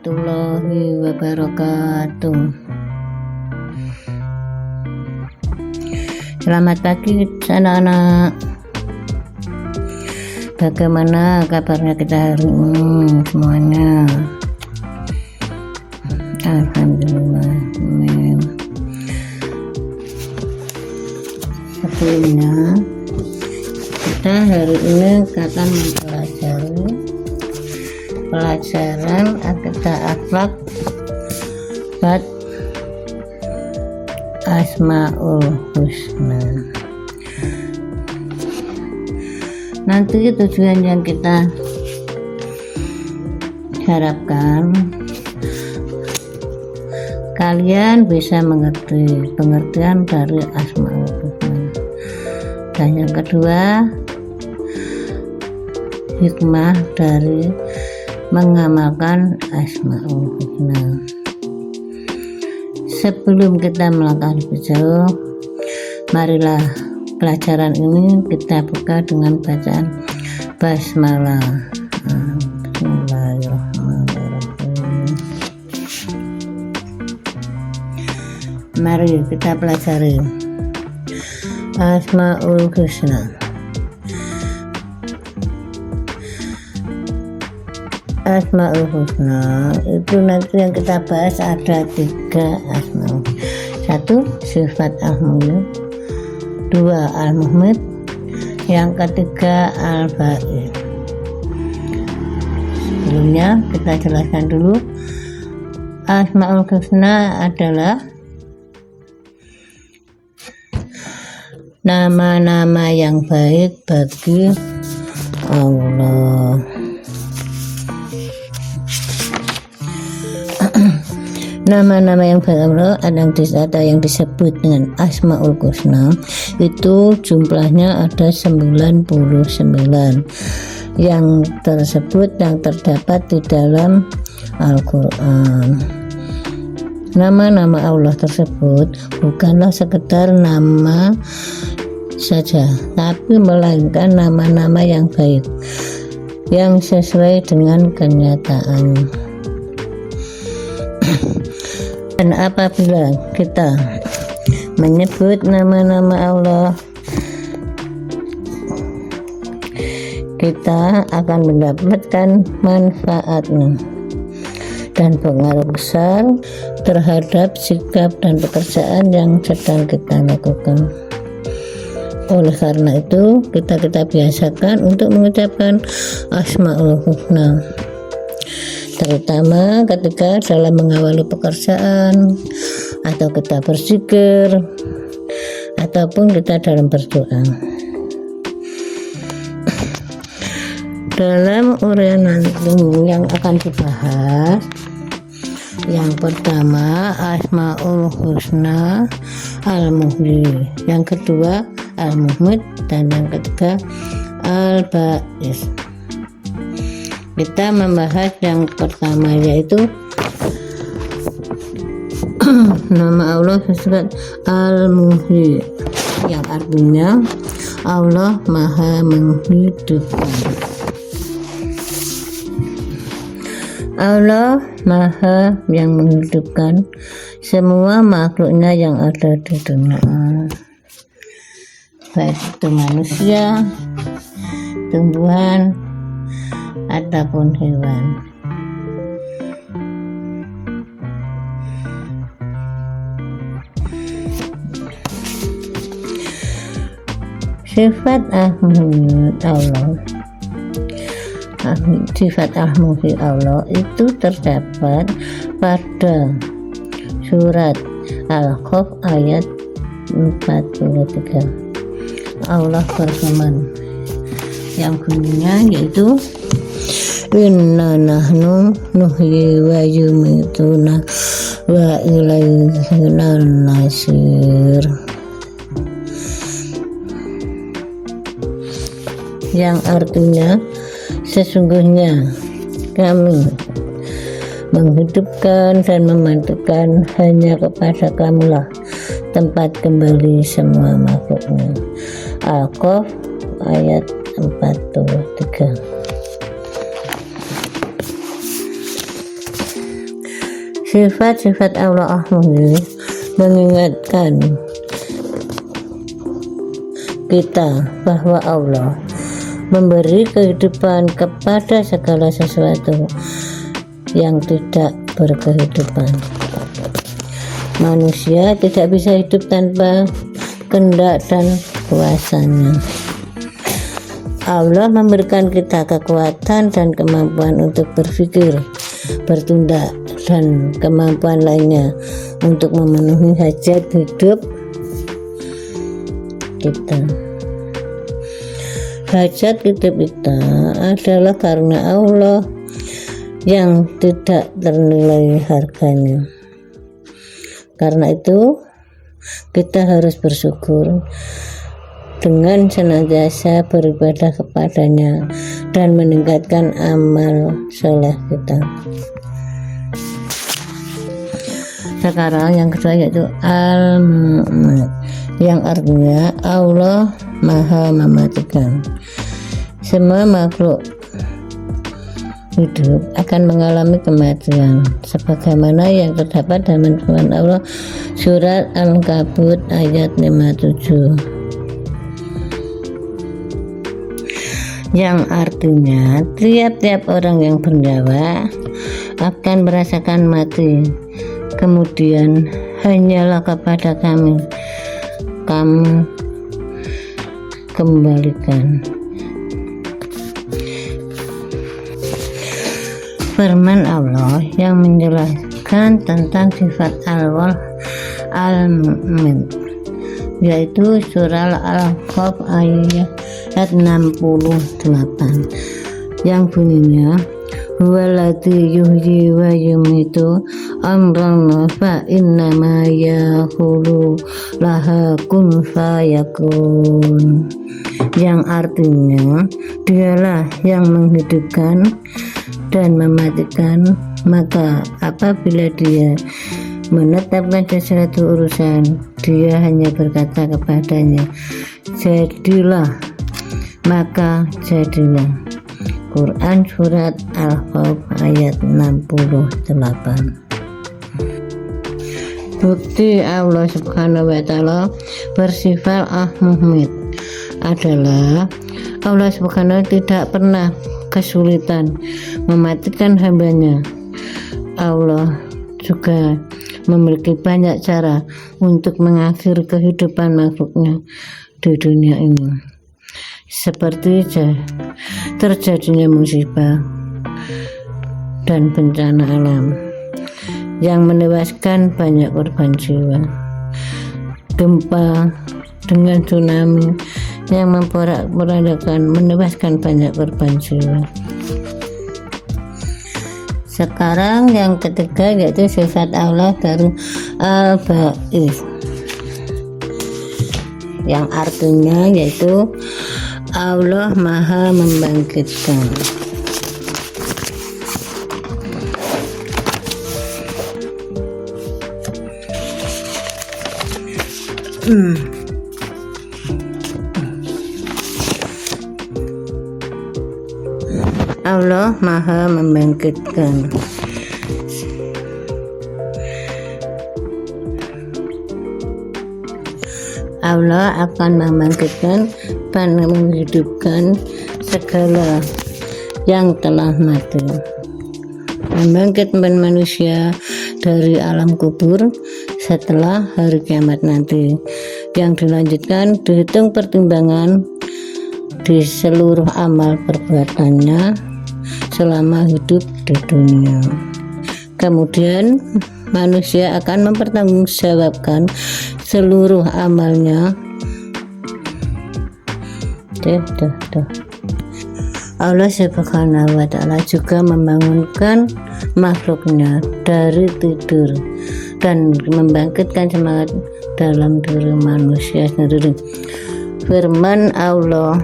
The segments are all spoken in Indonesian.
warahmatullahi wabarakatuh. Selamat pagi anak-anak. Bagaimana kabarnya kita hari ini semuanya? Alhamdulillah. Sebelumnya kita hari ini akan mempelajari pelajaran akidah akhlak bab Asmaul Husna. Nanti tujuan yang kita harapkan kalian bisa mengerti pengertian dari Asmaul Husna, dan yang kedua hikmah dari mengamalkan Asmaul Husna. Sebelum kita melangkah lebih jauh, marilah pelajaran ini kita buka dengan bacaan basmalah. Bismillahirrahmanirrahim. Mari kita pelajari Asmaul Husna. Asmaul Husna itu nanti yang kita bahas ada 3 asma. 1 sifat al-muhyi, 2 al-muhmid, yang ketiga al-ba'is. Sebelumnya kita jelaskan dulu, Asmaul Husna adalah nama-nama yang baik bagi Allah. Nama-nama yang baik Allah ada yang disebut dengan Asmaul Husna, itu jumlahnya ada 99 yang tersebut yang terdapat di dalam Al-Quran. Nama-nama Allah tersebut bukanlah sekedar nama saja, tapi melainkan nama-nama yang baik yang sesuai dengan kenyataan. Dan apabila kita menyebut nama-nama Allah, kita akan mendapatkan manfaatnya dan pengaruh besar terhadap sikap dan pekerjaan yang sedang kita lakukan. Oleh karena itu, kita biasakan untuk mengucapkan Asmaul Husna, terutama ketika dalam mengawali pekerjaan, atau kita berzikir, ataupun kita dalam berdoa. Dalam uraian nanti yang akan dibahas, yang pertama Asmaul Husna al-muhyi, yang kedua al-muhmid, dan yang ketiga al-ba'is. Kita membahas yang pertama, yaitu nama Allah disebut al-muhyi, yang artinya Allah maha menghidupkan. Allah maha yang menghidupkan semua makhluknya yang ada di dunia, baik itu manusia, tumbuhan, ataupun hewan. Sifat al-muhyi Allah, sifat al-muhyi Allah itu terdapat pada surat Al-Kahf ayat 43. Allah berfirman yang bunyinya yaitu inna nahnu nuhyi wa yumituna wa ilaihina nasir, yang artinya sesungguhnya kami menghidupkan dan mematikan, hanya kepada Kamulah tempat kembali semua makhluknya. Al-Kahf ayat 43. Sifat-sifat Allah mengingatkan kita bahwa Allah memberi kehidupan kepada segala sesuatu yang tidak berkehidupan. Manusia tidak bisa hidup tanpa kehendak dan kuasanya. Allah memberikan kita kekuatan dan kemampuan untuk berpikir, bertindak, dan kemampuan lainnya untuk memenuhi hajat hidup kita. Hajat hidup kita adalah karena Allah yang tidak ternilai harganya. Karena itu kita harus bersyukur dengan senantiasa beribadah kepadanya dan meningkatkan amal soleh kita. Sekarang yang kedua yaitu Al-Mu'min, yang artinya Allah Maha Mematikan. Semua makhluk hidup akan mengalami kematian sebagaimana yang terdapat dalam firman Allah surat Al-Ankabut ayat 57, yang artinya tiap-tiap orang yang bernyawa akan merasakan mati, kemudian hanyalah kepada kamu kembalikan. Firman Allah yang menjelaskan tentang sifat Allah Al-Mu'min, yaitu surah Al-Ahqaf ayat 68 yang bunyinya huwaladzi yuhyi wa yumitu amran fa innama yaqulu laha kun fayakun, yang artinya dialah yang menghidupkan dan mematikan, maka apabila dia menetapkan sesuatu urusan, dia hanya berkata kepadanya jadilah, maka jadilah. Quran surat Al-Ahqaf ayat 68. Bukti Allah Subhanahu wa Ta'ala bersifat Al-Mu'min adalah Allah Subhanahu tidak pernah kesulitan mematikan hambanya. Allah juga memiliki banyak cara untuk mengakhiri kehidupan makhluknya di dunia ini, seperti terjadinya musibah dan bencana alam yang menewaskan banyak korban jiwa, gempa dengan tsunami yang memporak-porandakan menewaskan banyak korban jiwa. Sekarang yang ketiga yaitu sifat Allah dari Al-Ba'its, yang artinya yaitu Allah Maha Membangkitkan. Allah Maha Membangkitkan. Allah akan membangkitkan dan menghidupkan segala yang telah mati, membangkitkan manusia dari alam kubur setelah hari kiamat nanti, yang dilanjutkan dihitung pertimbangan di seluruh amal perbuatannya selama hidup di dunia. Kemudian manusia akan mempertanggungjawabkan seluruh amalnya. Allah Subhanahu wa Ta'ala juga membangunkan makhluknya dari tidur dan membangkitkan semangat dalam diri manusia sendiri. Firman Allah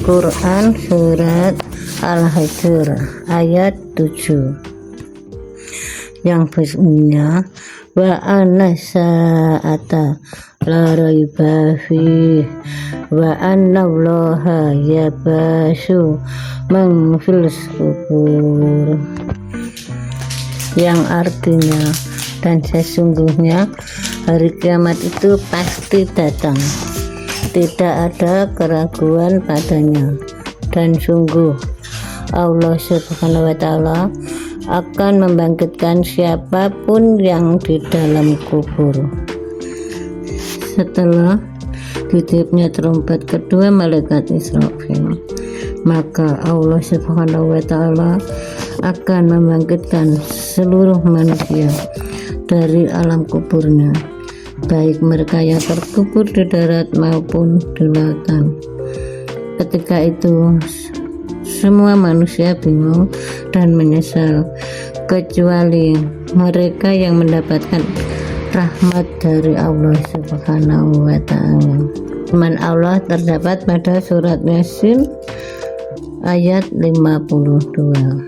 Quran surat Al-Hijr ayat 7 yang bunyinya wa anna sa'ata la raiba fi wa anna allaha yabasu man fil qubur, yang artinya dan sesungguhnya hari kiamat itu pasti datang, tidak ada keraguan padanya, dan sungguh Allah Subhanahu wa Ta'ala akan membangkitkan siapapun yang di dalam kubur. Setelah ditiupnya trompet kedua malaikat Israfil, maka Allah Subhanahu wa Ta'ala akan membangkitkan seluruh manusia dari alam kuburnya, baik mereka yang terkubur di darat maupun di lautan. Ketika itu semua manusia bingung dan menyesal, kecuali mereka yang mendapatkan rahmat dari Allah Subhanahu wa Ta'ala. Firman Allah terdapat pada surat Yasin ayat 52,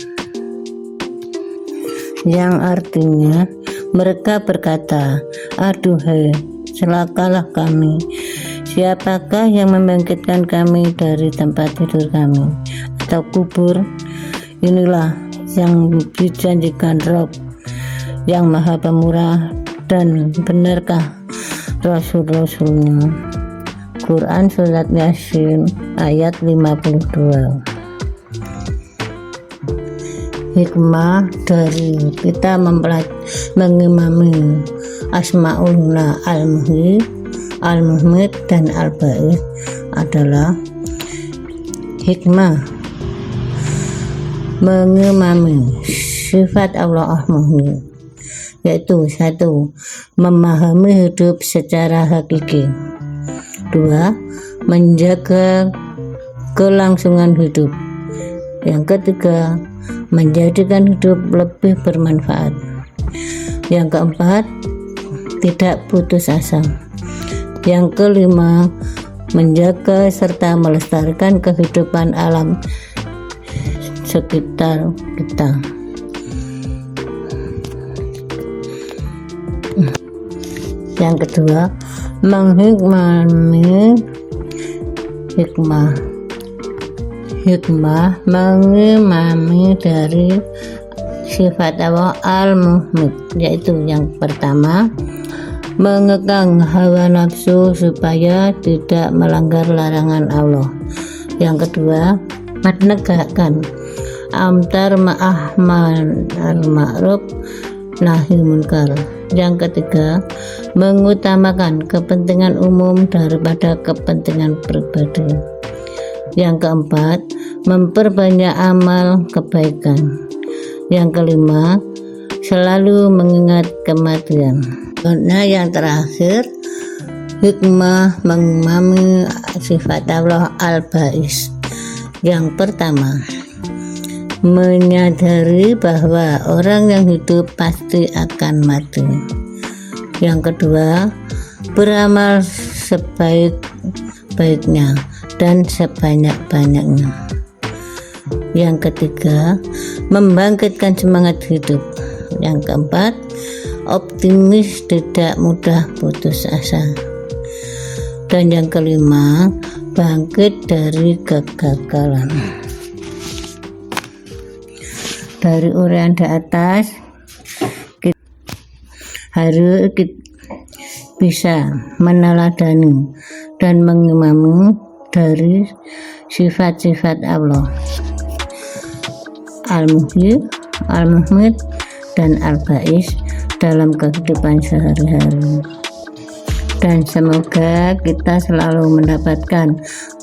yang artinya mereka berkata, aduhai, celakalah kami, siapakah yang membangkitkan kami dari tempat tidur kami atau kubur? Inilah yang dijanjikan Rabb yang Maha Pemurah, dan benarkah Rasul-Rasulnya? Quran surat Yasin ayat 52. Hikmah dari kita mengimami Asmaul Husna Al-Muhyi, Al-Muhmid, dan Al-Ba'is adalah hikmah mengimami sifat Allah Al-Muhyi, yaitu 1. Memahami hidup secara hakiki, 2. Menjaga kelangsungan hidup, yang ketiga menjadikan hidup lebih bermanfaat, yang keempat tidak putus asa, yang kelima menjaga serta melestarikan kehidupan alam sekitar kita. Yang kedua, menghikmati hikmah mengimami dari sifat Allah Al-Muhmid, yaitu yang pertama, mengekang hawa nafsu supaya tidak melanggar larangan Allah. Yang kedua, menegakkan amar ma'ruf nahi munkar. Yang ketiga, mengutamakan kepentingan umum daripada kepentingan pribadi. Yang keempat, memperbanyak amal kebaikan. Yang kelima, selalu mengingat kematian. Nah, yang terakhir, hikmah mengimami sifat Allah Al-Ba'is. Yang pertama, menyadari bahwa orang yang hidup pasti akan mati. Yang kedua, beramal sebaik-baiknya dan sebanyak-banyaknya. Yang ketiga, membangkitkan semangat hidup. Yang keempat, optimis, tidak mudah putus asa. Dan yang kelima, bangkit dari kegagalan. Dari uraian di atas, kita harus bisa meneladani dan mengimami dari sifat-sifat Allah Al-Muhyi, Al-Muhmid, dan Al-Ba'is dalam kehidupan sehari-hari. Dan semoga kita selalu mendapatkan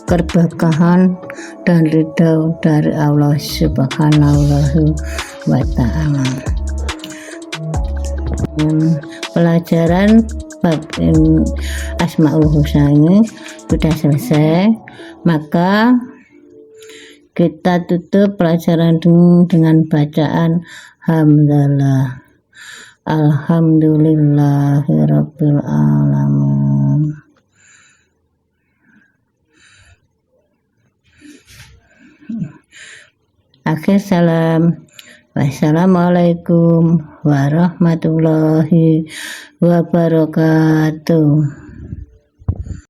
keberkahan dan ridho dari Allah Subhanahu wa Ta'ala. Pelajaran bab Asmaul Husna ini sudah selesai, maka kita tutup pelajaran dengan bacaan hamdalah. Alhamdulillahirabbil alamin. Akhir salam. Wassalamualaikum warahmatullahi wabarakatuh.